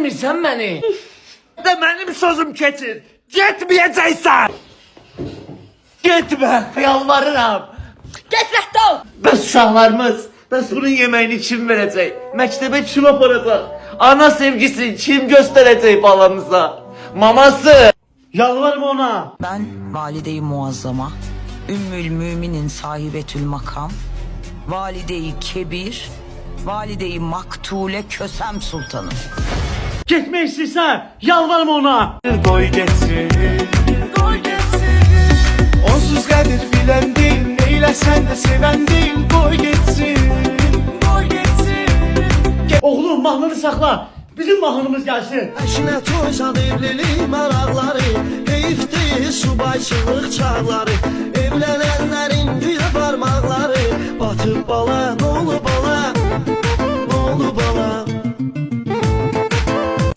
sevmirsən məni? De mənim sözüm keçir. Getməyəcəksən. Getmə, yalvarıram. Get rədd ol. Bəs uşaqlarımız, bəs bunun yeməyini kim verəcək? Məktəbə kim aparacaq? Ana sevgisi kim göstərəcək balamıza? Maması. Yalvarım ona. Ben valide-i muazzama, ümmül müminin sahibetül makam, valide-i kebir, valide-i maktule kösem sultanım. Getmək istəyirsən, yalvarım ona. Qoy getsin, qoy getsin. Onsuz qədir bilən deyil, neyləsən də sevən deyil. Qoy getsin, qoy getsin. Oğlum mahnını saxla, bizim mahnımız gəlsin. Əşinə toyzad evlilik maraqları, heyifdir subayçılıq çağları, evlənənlərin güya parmaqları, batıb bala, nə olub bala, nə olub bala.